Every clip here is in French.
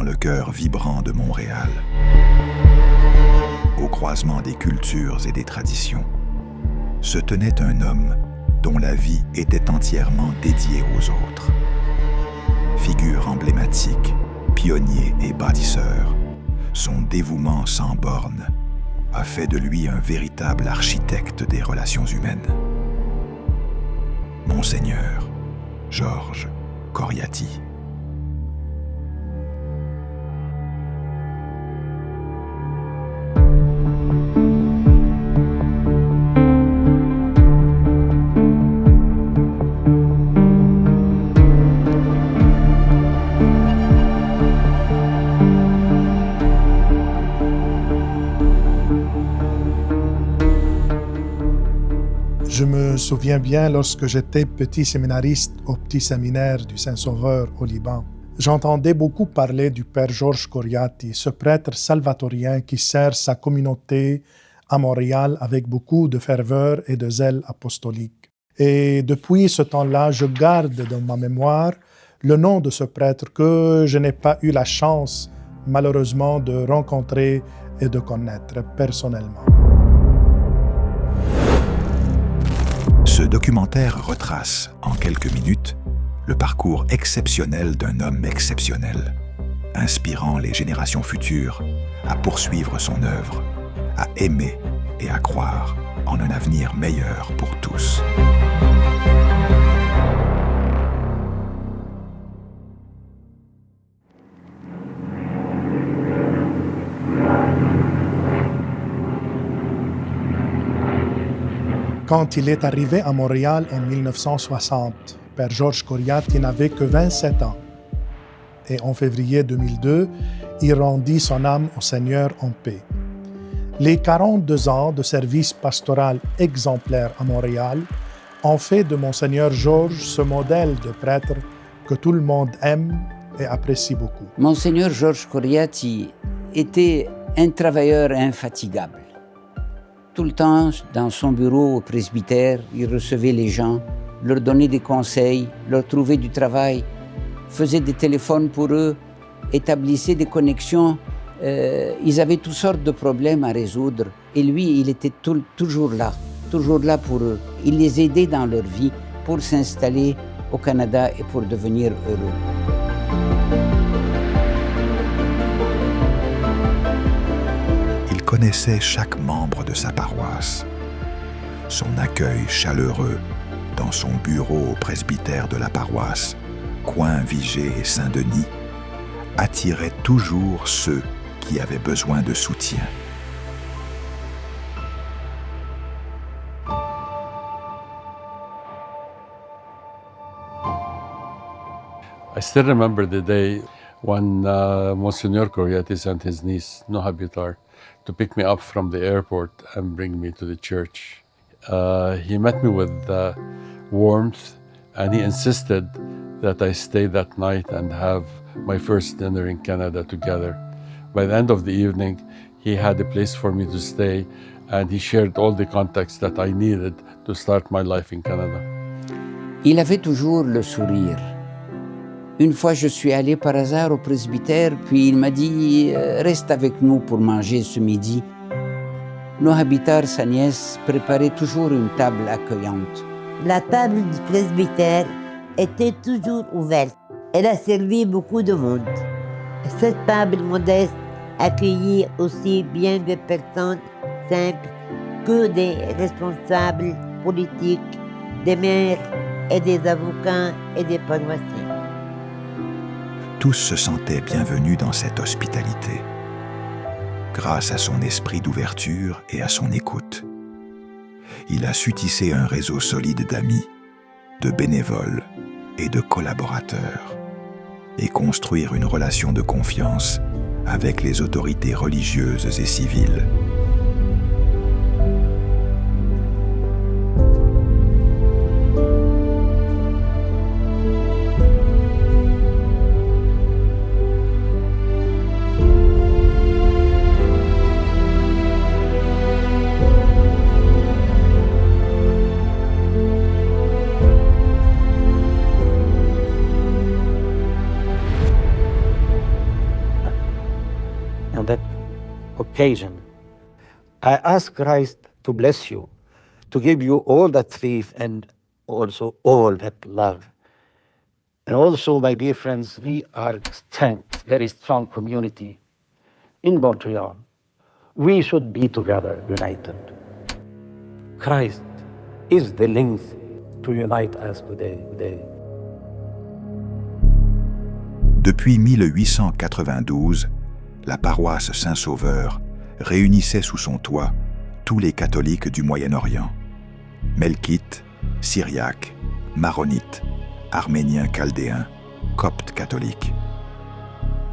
le cœur vibrant de Montréal. Au croisement des cultures et des traditions, se tenait un homme dont la vie était entièrement dédiée aux autres. Figure emblématique, pionnier et bâtisseur, son dévouement sans bornes a fait de lui un véritable architecte des relations humaines. Monseigneur Georges Coriati. Je me souviens bien lorsque j'étais petit séminariste au petit séminaire du Saint-Sauveur au Liban. J'entendais beaucoup parler du père Georges Coriati, ce prêtre salvatorien qui sert sa communauté à Montréal avec beaucoup de ferveur et de zèle apostolique. Et depuis ce temps-là, je garde dans ma mémoire le nom de ce prêtre que je n'ai pas eu la chance, malheureusement, de rencontrer et de connaître personnellement. Ce documentaire retrace, en quelques minutes, le parcours exceptionnel d'un homme exceptionnel, inspirant les générations futures à poursuivre son œuvre, à aimer et à croire en un avenir meilleur pour tous. Quand il est arrivé à Montréal en 1960, Père Georges Coriati n'avait que 27 ans. Et en février 2002, il rendit son âme au Seigneur en paix. Les 42 ans de service pastoral exemplaire à Montréal ont fait de Monseigneur Georges ce modèle de prêtre que tout le monde aime et apprécie beaucoup. Monseigneur Georges Coriati était un travailleur infatigable. Tout le temps, dans son bureau au presbytère, il recevait les gens, leur donnait des conseils, leur trouvait du travail, faisait des téléphones pour eux, établissait des connexions. Ils avaient toutes sortes de problèmes à résoudre. Et lui, il était toujours là pour eux. Il les aidait dans leur vie pour s'installer au Canada et pour devenir heureux. Il connaissait chaque membre de sa paroisse. Son accueil chaleureux dans son bureau au presbytère de la paroisse, coin Vigée et Saint-Denis, attirait toujours ceux qui avaient besoin de soutien. I still remember the day when Monsignor Coriati sent his niece, Noha Bitar, to pick me up from the airport and bring me to the church. He met me with warmth, and he insisted that I stay that night and have my first dinner in Canada together. By the end of the evening, he had a place for me to stay, and he shared all the contacts that I needed to start my life in Canada. Il avait toujours le sourire. Une fois, je suis allé par hasard au presbytère, puis il m'a dit « Reste avec nous pour manger ce midi ». Noha Bitar, sa nièce, préparait toujours une table accueillante. La table du presbytère était toujours ouverte. Elle a servi beaucoup de monde. Cette table modeste accueillit aussi bien des personnes simples que des responsables politiques, des maires et des avocats et des paroissiens. Tous se sentaient bienvenus dans cette hospitalité, grâce à son esprit d'ouverture et à son écoute. Il a su tisser un réseau solide d'amis, de bénévoles et de collaborateurs, et construire une relation de confiance avec les autorités religieuses et civiles. that occasion. I ask Christ to bless you, to give you all that faith and also all that love. And also, my dear friends, we are very strong community in Montreal. We should be together, united. Christ is the link to unite us today. Depuis 1892, la paroisse Saint-Sauveur réunissait sous son toit tous les catholiques du Moyen-Orient. Melkites, Syriaques, Maronites, Arméniens chaldéens, Coptes catholiques.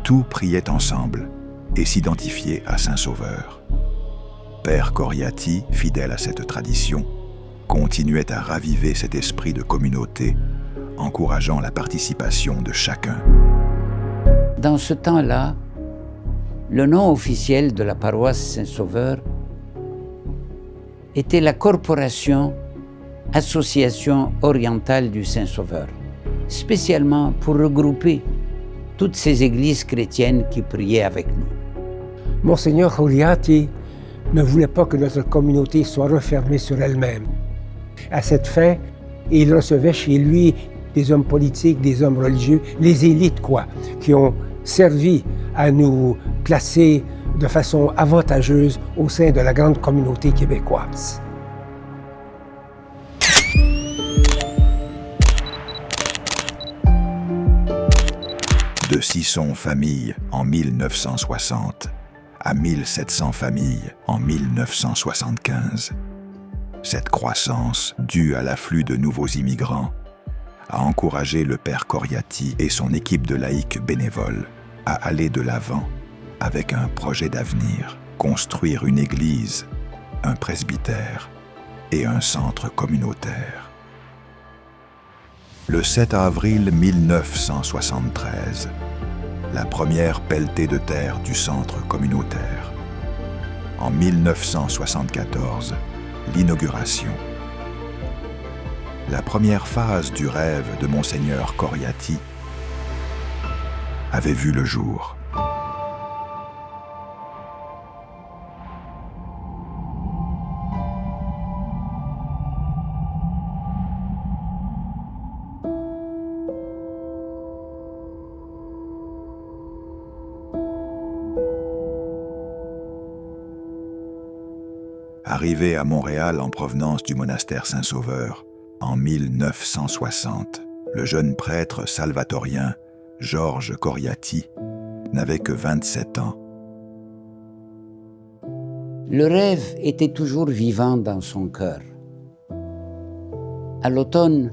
Tous priaient ensemble et s'identifiaient à Saint-Sauveur. Père Coriati, fidèle à cette tradition, continuait à raviver cet esprit de communauté, encourageant la participation de chacun. Dans ce temps-là, le nom officiel de la paroisse Saint-Sauveur était la Corporation Association Orientale du Saint-Sauveur, spécialement pour regrouper toutes ces églises chrétiennes qui priaient avec nous. Monseigneur Coriati ne voulait pas que notre communauté soit refermée sur elle-même. À cette fin, il recevait chez lui des hommes politiques, des hommes religieux, les élites qui ont servi à nous placer de façon avantageuse au sein de la grande communauté québécoise. De 600 familles en 1960 à 1700 familles en 1975. Cette croissance, due à l'afflux de nouveaux immigrants, a encouragé le père Coriati et son équipe de laïcs bénévoles à aller de l'avant avec un projet d'avenir, construire une église, un presbytère et un centre communautaire. Le 7 avril 1973, la première pelletée de terre du centre communautaire. En 1974, l'inauguration. La première phase du rêve de Monseigneur Coriati avait vu le jour. Arrivé à Montréal en provenance du monastère Saint-Sauveur, en 1960, le jeune prêtre salvatorien Georges Coriati n'avait que 27 ans. Le rêve était toujours vivant dans son cœur. À l'automne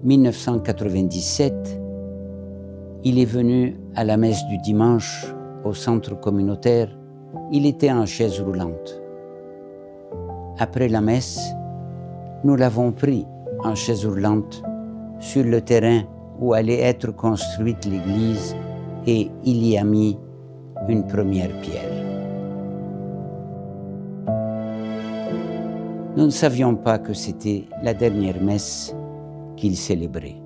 1997, il est venu à la messe du dimanche au centre communautaire. Il était en chaise roulante. Après la messe, nous l'avons pris en chaise roulante sur le terrain où allait être construite l'église et il y a mis une première pierre. Nous ne savions pas que c'était la dernière messe qu'il célébrait.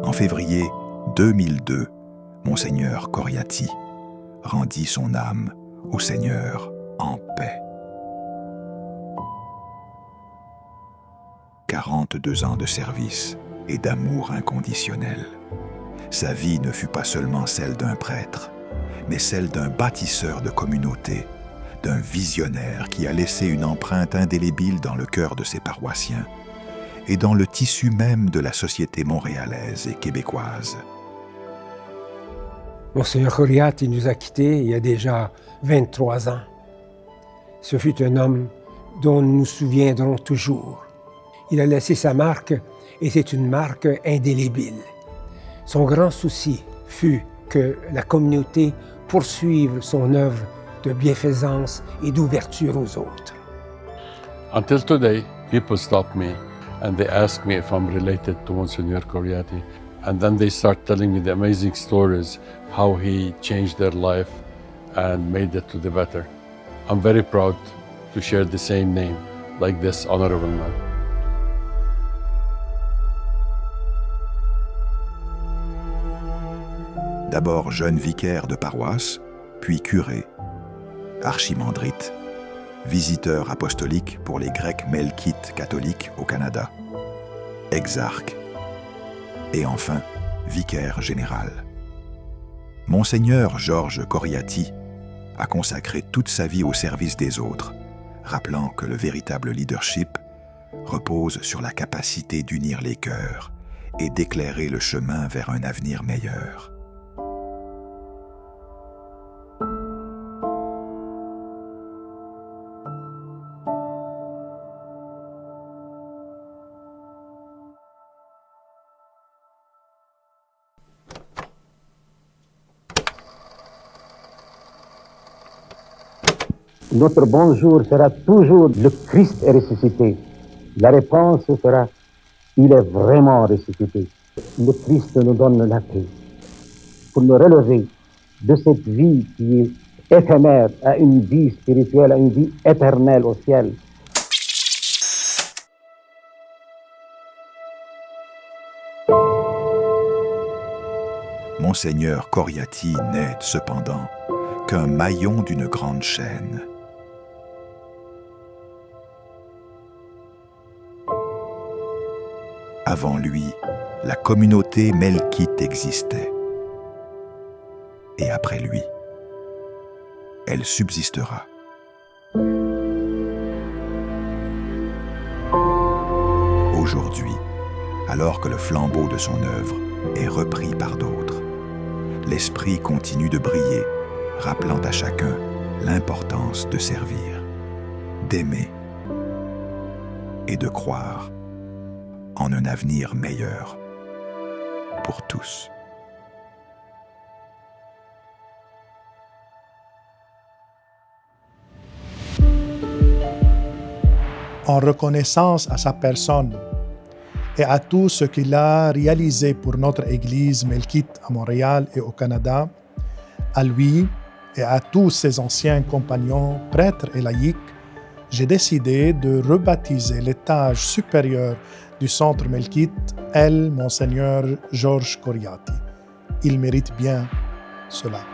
En février 2002, Monseigneur Coriati rendit son âme au Seigneur en paix. 42 ans de service et d'amour inconditionnel. Sa vie ne fut pas seulement celle d'un prêtre, mais celle d'un bâtisseur de communauté, d'un visionnaire qui a laissé une empreinte indélébile dans le cœur de ses paroissiens et dans le tissu même de la société montréalaise et québécoise. Monseigneur Coriati nous a quittés il y a déjà 23 ans. Ce fut un homme dont nous nous souviendrons toujours. Il a laissé sa marque et c'est une marque indélébile. Son grand souci fut que la communauté poursuive son œuvre de bienfaisance et d'ouverture aux autres. Until today, people stop me and they ask me if I'm related to Monsignor Coriati. And then they start telling me the amazing stories, how he changed their life and made it to the better. I'm very proud to share the same name like this honorable man. d'abord jeune vicaire de paroisse, puis curé, archimandrite, visiteur apostolique pour les Grecs melkites catholiques au Canada, exarque et enfin vicaire général. Monseigneur Georges Coriati a consacré toute sa vie au service des autres, rappelant que le véritable leadership repose sur la capacité d'unir les cœurs et d'éclairer le chemin vers un avenir meilleur. Notre bonjour sera toujours le Christ est ressuscité. La réponse sera il est vraiment ressuscité. Le Christ nous donne la paix pour nous relever de cette vie qui est éphémère à une vie spirituelle, à une vie éternelle au ciel. Monseigneur Coriati n'est cependant qu'un maillon d'une grande chaîne. Avant lui, la communauté melkite existait. Et après lui, elle subsistera. Aujourd'hui, alors que le flambeau de son œuvre est repris par d'autres, l'esprit continue de briller, rappelant à chacun l'importance de servir, d'aimer et de croire en un avenir meilleur pour tous. En reconnaissance à sa personne et à tout ce qu'il a réalisé pour notre Église melkite à Montréal et au Canada, à lui et à tous ses anciens compagnons, prêtres et laïcs, j'ai décidé de rebaptiser l'étage supérieur du centre melkite Monseigneur Georges Coriati. Il mérite bien cela.